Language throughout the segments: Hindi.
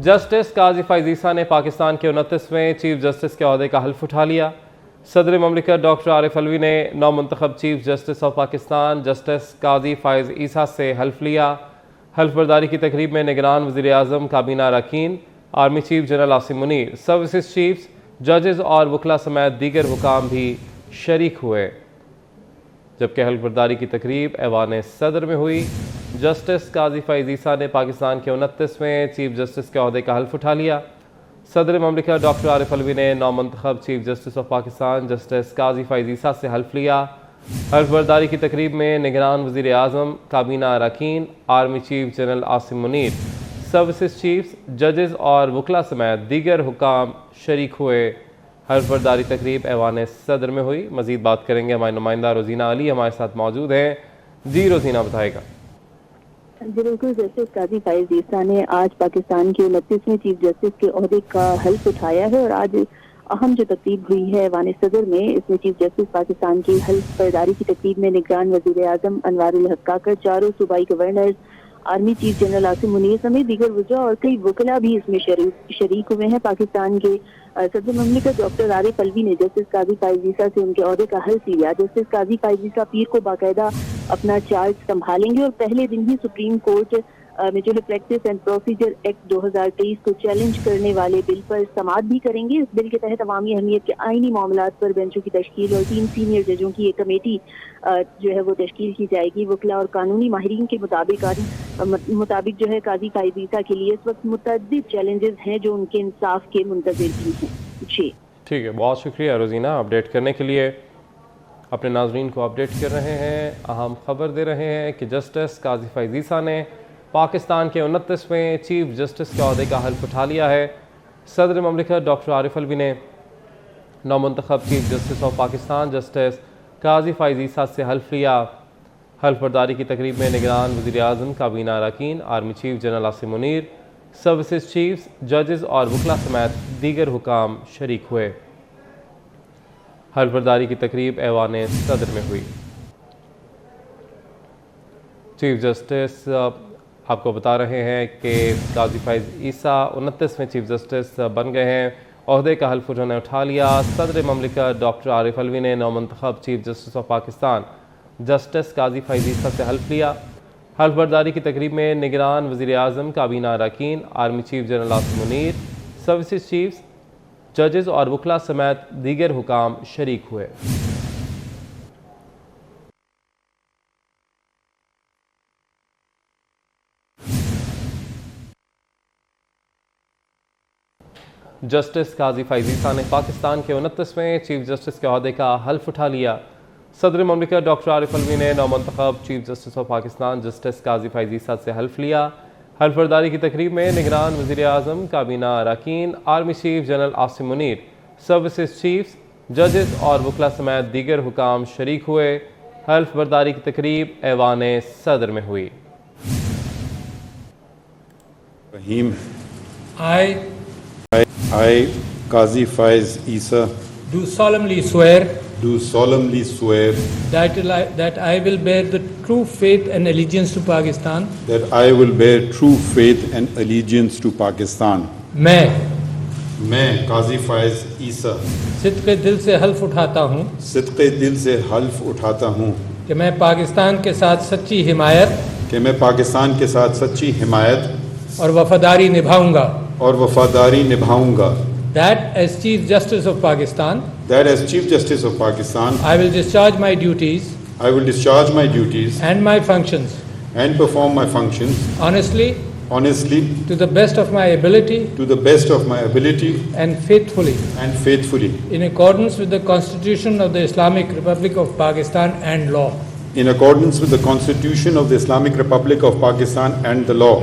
जस्टिस काजी फैज़ ईसा ने पाकिस्तान के 29वें चीफ जस्टिस के ओहदे का हल्फ उठा लिया। सदर ममलिकत डॉक्टर आरिफ अलवी ने नौमुंतखब chief justice of Pakistan justice Qazi Faez Isa से हल्फ लिया। हल्फ बर्दारी की तकरीब में निगरान वज़ीर आज़म काबीना अरकान, army chief general Asim Munir, services chiefs, जजेस और वकला समेत दीगर हुकाम भी शरीक हुए। जबकि हल्फ बर्दारी की तकरीब ऐवान सदर में हुई। जस्टिस काजी फैज़ ईसा ने पाकिस्तान के 29वें चीफ जस्टिस के ओहदे का हल्फ उठा लिया। सदर ममलिकत डॉक्टर आरिफ अलवी ने नौमुंतखब chief justice of Pakistan justice Qazi Faez Isa से हल्फ लिया। हल्फ बर्दारी की तकरीब में निगरान वज़ीर आज़म काबीना अरकान, army chief general Asim Munir, services chiefs, जजेस और वकला समेत दीगर हुकाम शरीक हुए। हल्फ बर्दारी तकरीब ऐवान सदर में हुई। मज़ीद बात करेंगे हमारे नुमाइंदा रोज़ीना अली हमारे साथ मौजूद हैं। जी रोज़ीना, बताएगा। जी बिल्कुल, जस्टिस काजी फैज़ ईसा ने आज पाकिस्तान के 29वें चीफ जस्टिस के ओहदे का हल्फ उठाया है और आज अहम जो तकरीब हुई है ऐवान सदर में, इसमें चीफ जस्टिस पाकिस्तान की हल्फ बर्दारी की तकरीब में निगरान वज़ीर आज़म अनवारुल हक काकर, चारों सूबाई governors, army chief general Asim Munir समेत दीगर वज़रा और कई वकला भी इसमें शरीक हुए हैं। पाकिस्तान के सदर ममलिकत डॉक्टर आरिफ अलवी ने जस्टिस काजी फैज़ ईसा से उनके ओहदे का हल्फ लिया। जस्टिस काजी फैज़ ईसा पीर को बाकायदा अपना चार्ज संभालेंगे और पहले दिन ही सुप्रीम कोर्ट में जो है प्रैक्टिस एंड प्रोसीजर एक्ट 2023 को चैलेंज करने वाले बिल पर समाअत भी करेंगे। इस बिल के तहत अवामी अहमियत के आईनी मामलात पर बेंचों की तश्कील और 3 सीनियर जजों की एक कमेटी जो है वो तश्कील की जाएगी। वकला और कानूनी माहिरीन के मुताबिक जो है काजी फैज़ ईसा के लिए इस वक्त मुतअद्दिद चैलेंजेस हैं जो उनके इंसाफ के मुंतज़िर भी हैं। जी ठीक है, बहुत शुक्रिया रोज़ीना अपडेट करने के लिए। अपने नाज़रीन को अपडेट कर रहे हैं, अहम खबर दे रहे हैं कि जस्टिस काजी फैज़ ईसा ने पाकिस्तान के 29वें चीफ जस्टिस के ओहदे का हल्फ उठा लिया है। सदर ममलिकत डॉक्टर आरिफ अलवी ने नौमुंतखब chief justice of Pakistan justice Qazi Faez Isa से हल्फ लिया। हल्फ बर्दारी की तकरीब में निगरान वज़ीर आज़म काबीना अरकान, army chief general Asim Munir, services chiefs, जजेस और वकला समेत दीगर हुकाम शरीक हुए। हल्फ बर्दारी की तकरीब ऐवान सदर में हुई। चीफ जस्टिस आपको बता रहे हैं कि काजी फैज़ ईसा 29वें चीफ जस्टिस बन गए हैं। ओहदे का हल्फ उन्होंने उठा लिया। सदर ममलिकत डॉक्टर आरिफ अलवी ने नौमुंतखब chief justice of Pakistan justice Qazi Faez Isa से हल्फ लिया। हल्फ बर्दारी की तकरीब में निगरान वज़ीर आज़म काबीना अरकान, army chief general Asim Munir, services chiefs, जजेस और वकला समेत दीगर हुकाम शरीक हुए। जस्टिस काजी फैज़ ईसा ने पाकिस्तान के 29वें चीफ जस्टिस के ओहदे का हल्फ उठा लिया। सदर ममलिकत डॉक्टर आरिफ अलवी ने नौमुंतखब chief justice of Pakistan justice Qazi Faez Isa से हल्फ लिया। हल्फ बर्दारी की तकरीब में निगरान वज़ीर आज़म काबीना अरकान, army chief general Asim Munir, services chiefs, जजेस और वकला समेत दीगर हुकाम शरीक हुए। हल्फ बर्दारी की तकरीब ऐवान सदर में हुई। I, Qazi Faiz Issa, do solemnly swear that I will bear the true faith and allegiance to Pakistan. That I will bear true faith and allegiance to Pakistan. मैं काजी फैज़ ईसा सिद्क़े दिल से हल्फ उठाता हूँ कि मैं पाकिस्तान के साथ सच्ची हिमायत और वफादारी निभाऊंगा। That as Chief Justice of Pakistan, I will discharge my duties and my functions and perform my functions honestly, to the best of my ability and faithfully in accordance with the Constitution of the Islamic Republic of Pakistan and law. In accordance with the Constitution of the Islamic Republic of Pakistan and the law.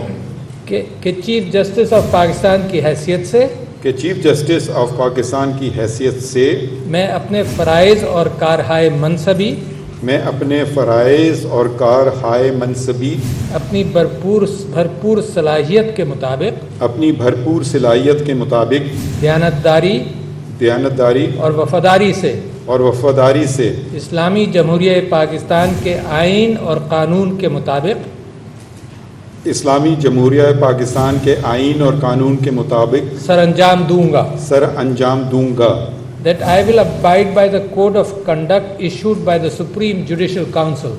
कि चीफ जस्टिस ऑफ पाकिस्तान की हैसियत से मैं अपने फ़राइज़ और कारहाय मनसबी अपनी भरपूर सलाहियत के मुताबिक दयानतदारी और वफादारी से इस्लामी जमहूरिया पाकिस्तान के आइन और कानून के मुताबिक इस्लामी जमहूरिया पाकिस्तान के आइन और कानून के मुताबिक सर अंजाम दूंगा that I will abide by the code of conduct issued by the Supreme Judicial Council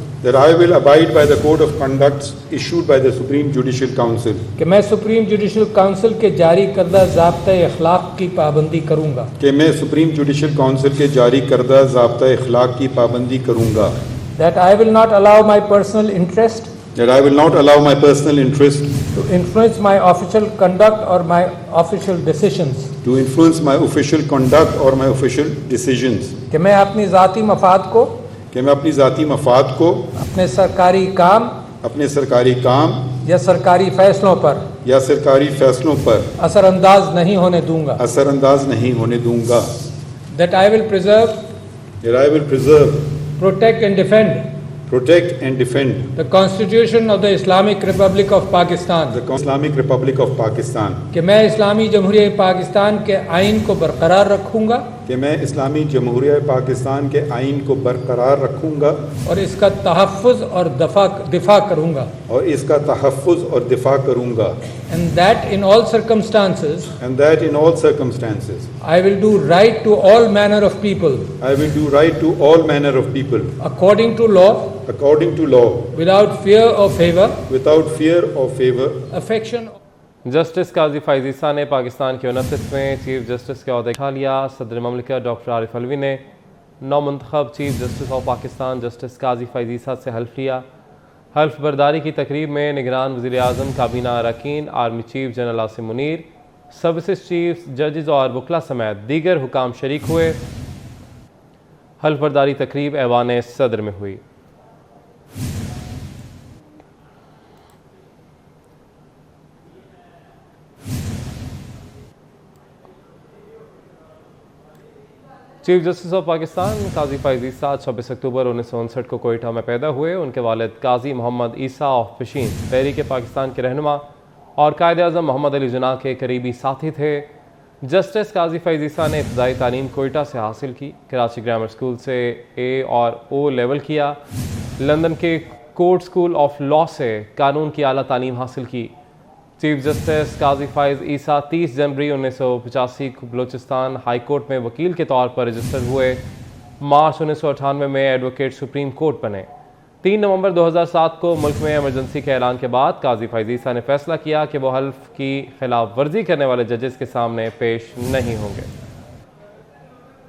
कि मैं सुप्रीम जुडिशल काउंसिल के जारी करदा ज़ाब्ता इखलाक की पाबंदी करूंगा that I will not allow my personal interest to influence my official conduct or my official decisions कि मैं अपनी ज़ाती मफाद को अपने सरकारी काम या सरकारी फैसलों पर असरअंदाज नहीं होने दूंगा that I will preserve protect and defend the Constitution of the Islamic Republic of Pakistan कि मैं इस्लामी जमहूरिया पाकिस्तान के आइन को बरकरार रखूंगा और इसका तहफ़्फ़ुज़ और दिफा करूंगा and that in all circumstances I will do right to all manner of people according to law without fear or favor affection. Justice Qazi Faez Isa ने पाकिस्तान के 29वें चीफ जस्टिस के ओहदे उठा लिया। सदर ममलिकत डॉक्टर आरिफ अलवी ने नौमुंतखब chief justice of Pakistan justice Qazi Faez Isa से हल्फ लिया। हल्फ बर्दारी की तकरीब में निगरान वज़ीर आज़म, काबीना अरकान, army chief general Asim Munir, services chief, जजेस और वकला समेत दीगर हुकाम शरीक हुए। हल्फ बर्दारी तकरीब ऐवान सदर में हुई। चीफ जस्टिस ऑफ पाकिस्तान काजी फ़ाइज़ ईसा 26 अक्टूबर 1959 को कोयटा में पैदा हुए। उनके वालिद काजी मोहम्मद ईसा ऑफ पशीन तहरीक पाकिस्तान के रहनुमा और कायद आज़म मोहम्मद अली जिन्ना के करीबी साथी थे। जस्टिस काजी फ़ाइज़ ईसा ने इब्तदाई तालीम कोयटा से हासिल की। कराची ग्रामर स्कूल से ए और ओ लेवल किया। लंदन के कोर्ट स्कूल ऑफ लॉ से कानून की आला तालीम हासिल की। चीफ जस्टिस काजी फ़ाइज़ ईसा 30 जनवरी 1985 को बलूचिस्तान हाई कोर्ट में वकील के तौर पर रजिस्टर हुए। मार्च 1998 में एडवोकेट सुप्रीम कोर्ट बने। 3 नवंबर 2007 को मुल्क में एमरजेंसी के ऐलान के बाद काजी फ़ाइज़ ईसा ने फैसला किया कि वो हल्फ की खिलाफ वर्जी करने वाले जजेस के सामने पेश नहीं होंगे।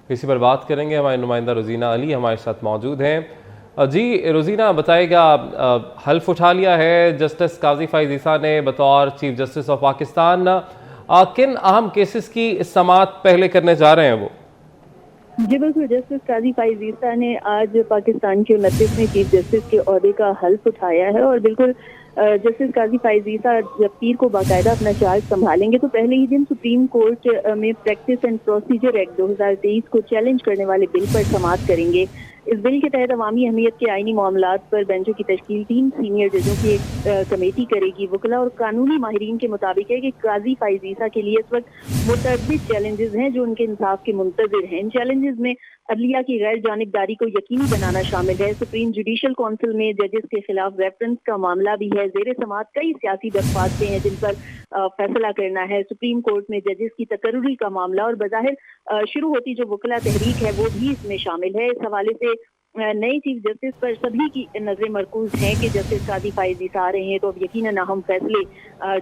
इसी पर बात करेंगे। हमारे नुमाइंदा रोज़ीना अली हमारे साथ मौजूद हैं। जी रोज़ीना, बताएगा, हल्फ उठा लिया है जस्टिस काजी फ़ाइज़ ईसा ने बतौर चीफ जस्टिस ऑफ पाकिस्तान। किन अहम केसेस की समाअत पहले करने जा रहे हैं वो? जी बिल्कुल, जस्टिस काजी फ़ाइज़ ईसा ने आज पाकिस्तान के 29वें चीफ जस्टिस के ओहदे का हल्फ उठाया है और बिल्कुल जस्टिस काजी फ़ाइज़ ईसा जब पीर को बाकायदा अपना चार्ज संभालेंगे तो पहले ही दिन सुप्रीम कोर्ट में प्रैक्टिस एंड प्रोसीजर एक्ट 2023 को चैलेंज करने वाले बिल पर समाअत करेंगे। इस बिल के तहत अवामी अहमियत के आईनी मामलात पर बेंचों की तश्कील 3 सीनियर जजों की एक कमेटी करेगी। वकला और कानूनी माहिरीन के मुताबिक है कि काजी फ़ाइज़ ईसा के लिए इस वक्त मुतअद्दिद चैलेंजेस हैं जो उनके इंसाफ के मुंतज़िर हैं। इन चैलेंजेस में अदलिया की गैर जानिबदारी को यकीनी बनाना शामिल है। सुप्रीम जुडिशल काउंसिल में जजेस के खिलाफ रेफरेंस का मामला भी है। ज़ेर समाअत कई सियासी दरख्वास्तें हैं जिन पर फैसला करना है। सुप्रीम कोर्ट में जजेस की तकर्रुरी का मामला और बज़ाहिर शुरू होती जो वकला तहरीक है वो भी इसमें शामिल है। इस हवाले से नए चीफ जस्टिस पर सभी की नजरें मरकूज हैं कि जस्टिस काजी फ़ाइज़ ईसा आ रहे हैं तो अब यकीनन अहम फैसले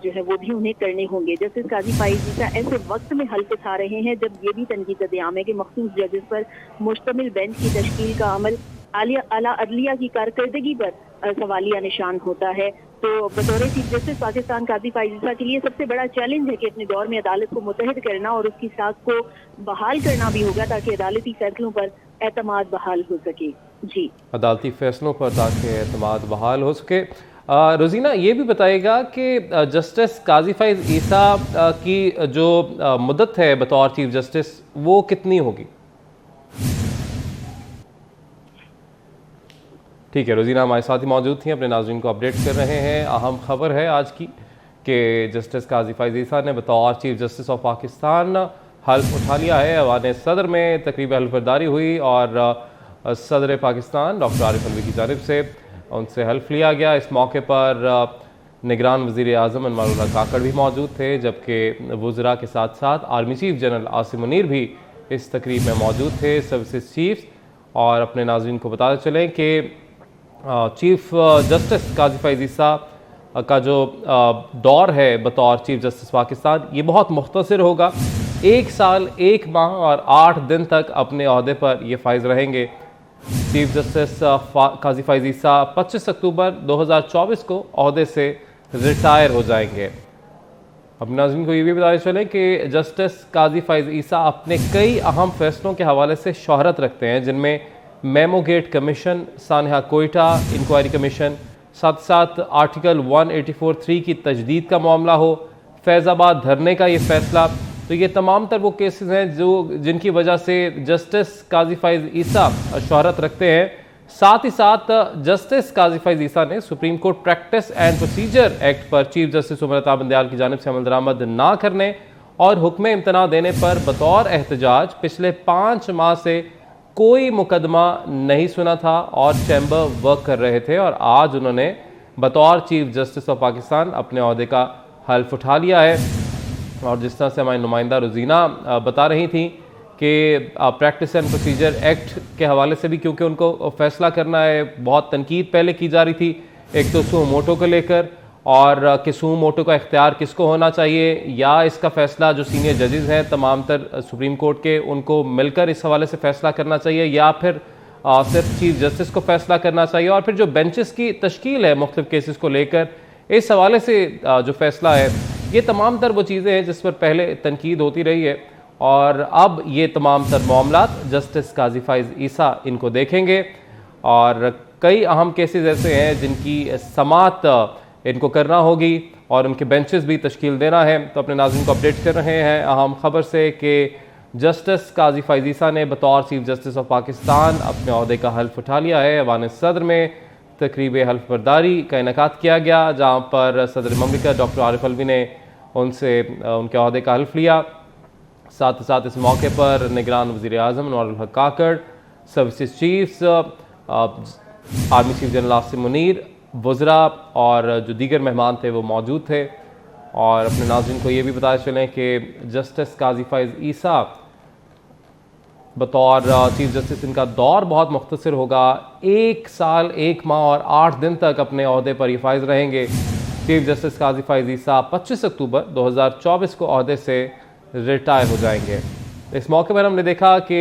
जो है वो भी उन्हें करने होंगे। जस्टिस काजी फ़ाइज़ ईसा ऐसे वक्त में हल्फ उठा रहे हैं जब ये भी तनकीद आम है कि मखसूस जजेस पर मुश्तमिल बेंच की तश्कील का अमल आला अदलिया की कारकर्दगी पर सवालिया निशान होता है। तो बतौर चीफ जस्टिस पाकिस्तान काजी फ़ाइज़ ईसा के लिए सबसे बड़ा चैलेंज है कि अपने दौर में अदालत को मुतहद करना और उसकी साख को बहाल करना भी होगा ताकि अदालती फैसलों पर एतमाद बहाल हो सके। जी, अदालती फैसलों पर ताकि एतमाद बहाल हो सके। रोज़ीना, ये भी बताएगा कि जस्टिस काजी फ़ाइज़ ईसा की जो मुद्दत है बतौर चीफ जस्टिस वो कितनी होगी? ठीक है, रोज़ीना हमारे साथ ही मौजूद थी, अपने नाज़रीन को अपडेट कर रहे हैं। अहम खबर है आज की कि जस्टिस काजी फ़ाइज़ ईसा ने बतौर चीफ जस्टिस ऑफ पाकिस्तान हल्फ उठा लिया है। ऐवान सदर में तकरीब हल्फ बर्दारी हुई और सदर पाकिस्तान डॉक्टर आरिफ अलवी की जानिब से उनसे हल्फ लिया गया। इस मौके पर निगरान वज़ीर आज़म अनवारुल्लाह काकड़ भी मौजूद थे, जबकि वज़रा के साथ साथ army chief general Asim Munir भी इस तकरीब में मौजूद थे, सर्विसेज चीफ्स। और अपने नाज़रीन को बताते चलें कि चीफ जस्टिस काजी फ़ाइज़ ईसा का जो दौर है बतौर चीफ जस्टिस पाकिस्तान, ये बहुत मुख्तसर होगा। 1 साल 1 माह और 8 दिन तक अपने अहदे पर ये फ़ाइज़ रहेंगे। चीफ जस्टिस काजी फ़ाइज़ ईसा 25 अक्टूबर 2024 को अहदे से रिटायर हो जाएंगे। अपने नाज़रीन को ये भी बताते चलें कि जस्टिस काजी फ़ाइज़ ईसा अपने कई अहम फैसलों के हवाले से शोहरत रखते हैं, जिनमें मेमो गेट कमीशन, सानहा कोयटा इंक्वायरी कमीशन, साथ साथ आर्टिकल 184(3) की तजदीद का मामला हो, फैज़ाबाद धरने का ये फैसला। तो ये तमाम तर वो केसेस हैं जिनकी वजह से जस्टिस काजी फ़ाइज़ ईसा शोहरत रखते हैं। साथ ही साथ जस्टिस काजी फ़ाइज़ ईसा ने supreme court practice and procedure act पर चीफ जस्टिस उमर अता बंदयाल की जानिब से अमल दरामद ना करने और हुक्म इम्तना देने पर बतौर एहतजाज पिछले 5 माह से कोई मुकदमा नहीं सुना था और चैम्बर वर्क कर रहे थे। और आज उन्होंने बतौर चीफ जस्टिस ऑफ पाकिस्तान अपने अहदे का हल्फ उठा लिया है। और जिस तरह से हमारी नुमाइंदा रोज़ीना बता रही थी कि प्रैक्टिस एंड प्रोसीजर एक्ट के हवाले से भी क्योंकि उनको फैसला करना है, बहुत तनकीद पहले की जा रही थी, एक तो सुमो मोटो को लेकर और कि सुमो मोटो का इख्तियार किसको होना चाहिए, या इसका फैसला जो सीनियर जजेस हैं तमाम तर सुप्रीम कोर्ट के, उनको मिलकर इस हवाले से फैसला करना चाहिए, या फिर सिर्फ चीफ जस्टिस को फैसला करना चाहिए। और फिर जो बेंचेस की तश्कील है मुख्तलिफ केसेस को लेकर, इस हवाले से जो फैसला है, ये तमाम तर वो चीज़ें हैं जिस पर पहले तनकीद होती रही है। और अब ये तमाम तर मामलात जस्टिस काजी फ़ाइज़ ईसा इनको देखेंगे और कई अहम केसेस ऐसे हैं जिनकी समात इनको करना होगी और उनके बेंचेस भी तश्कील देना है। तो अपने नाज़रीन को अपडेट कर रहे हैं अहम खबर से कि जस्टिस काजी फ़ाइज़ ईसा ने बतौर चीफ जस्टिस ऑफ पाकिस्तान अपने अहदे का हल्फ उठा लिया है। ऐवान सदर में तकरीब हल्फ बर्दारी का इनेकाद किया गया, जहाँ पर सदर ममलिकत डॉक्टर आरिफ अलवी ने उनसे उनके अहदे का हल्फ लिया। साथ ही साथ इस मौके पर निगरान वज़ीर आज़म Anwarullah Kakar, services chiefs, army chief general Asim Munir, वज़रा और जो दीगर मेहमान थे वो मौजूद थे। और अपने नाज़रीन को ये भी बताते चलें कि जस्टिस काजी फ़ाइज़ ईसा बतौर चीफ जस्टिस इनका दौर बहुत मुख्तसर होगा। 1 साल 1 माह और 8 दिन तक अपने अहदे पर ये फ़ाइज़ रहेंगे। चीफ जस्टिस काजी फ़ाइज़ ईसा 25 अक्टूबर 2024 को अहदे से रिटायर हो जाएंगे। इस मौके पर हमने देखा कि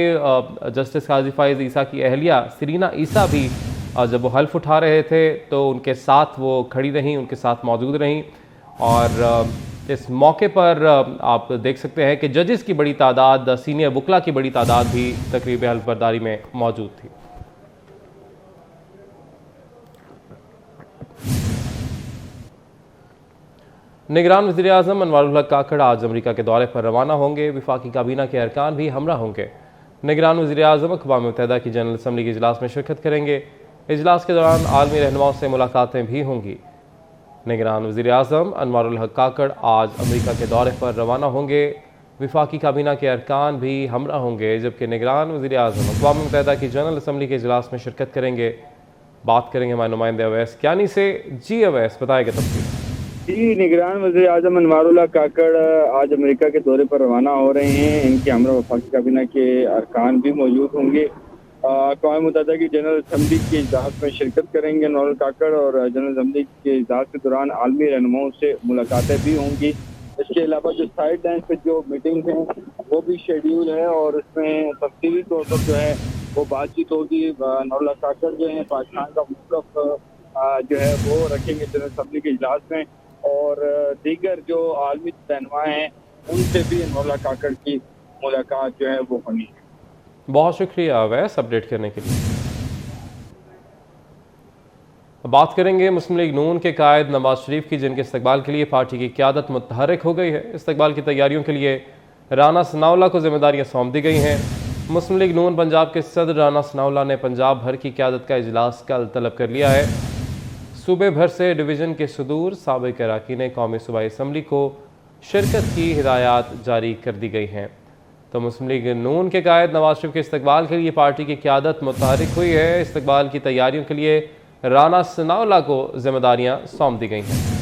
जस्टिस काजी फ़ाइज़ ईसा की अहलिया सरीना ईसा भी जब वो हल्फ उठा रहे थे तो उनके साथ वो खड़ी रहीं, उनके साथ मौजूद रहीं। और इस मौके पर आप देख सकते हैं कि जजेस की बड़ी तादाद, सीनियर वकला की बड़ी तादाद भी तकरीब हल्फ बर्दारी में मौजूद थी। निगरान वज़ीर आज़म अनवारुल्लाह काकड़ आज अमरीका के दौरे पर रवाना होंगे। वफाकी काबीना के अरकान भी हमरा होंगे। निगरान वज़ीर आज़म अक़वाम मुत्तहिदा की जनरल असम्बली के इजलास में शिरकत करेंगे। इजलास के दौरान आलमी रहनुमाओं से मुलाकातें भी होंगी। निगरान वज़ीर आज़म अनवारुल्लाह काकड़ आज अमरीका के दौरे पर रवाना होंगे। वफाकी काबीना के अरकान भी हमरा होंगे, जबकि निगरान वज़ीर आज़म अक़वाम मुत्तहिदा की जनरल असम्बली के इजलास में शिरकत करेंगे। बात करेंगे हमारे नुमाइंदे अवैस कियानी से। जी अवैस, बताएगा तफसील। जी, निगरान वज़ीर आज़म अनवारुल्लाह काकड़ आज अमेरिका के दौरे पर रवाना हो रहे हैं। इनके हमरा वफाकी काबीना के अरकान भी मौजूद होंगे। अक़वाम मुत्तहिदा की जनरल असम्बली के इजलास में शिरकत करेंगे अनवारुल्लाह काकड़ और जनरल असम्बली के इजलास के दौरान आलमी रहनुमाओं से मुलाकातें भी होंगी। इसके अलावा जो साइड लाइन पर जो मीटिंग हैं वो भी शेड्यूल है और इसमें तफसीली तौर पर जो है वो बातचीत होगी। अनवारुल्लाह काकड़ जो है पाकिस्तान का मौक़िफ़ जो है वो रखेंगे जनरल असम्बली के इजलास में और दीगर जो आलमी रहनुमा हैं उनसे भी अनवारुल्लाह काकड़ की मुलाकात जो है वो होनी है। बहुत शुक्रिया अवैस अपडेट करने के लिए। बात करेंगे मुस्लिम लीग नून के कायद नवाज शरीफ की, जिनके इस्तकबाल के लिए पार्टी की क़यादत मुतहर्रिक हो गई है। इस्तकबाल की तैयारियों के लिए राना सनाउल्लाह को जिम्मेदारियां सौंप दी गई हैं। मुस्लिम लीग नून पंजाब के सदर राना सनाउल्लाह ने पंजाब भर की क़यादत का इजलास कल तलब कर लिया है। सूबे भर से डिवीज़न के सदूर साबिक़ अरकान कौमी सूबाई असम्बली को शिरकत की हिदायत जारी कर दी गई हैं। तो मुस्लिम लीग नून के कायद नवाज शरीफ के इस्तकबाल के लिए पार्टी की क़यादत मुतहर्रिक हुई है। इस्तकबाल की तैयारियों के लिए राना सनाउल्लाह को जिम्मेदारियां सौंप दी गई हैं।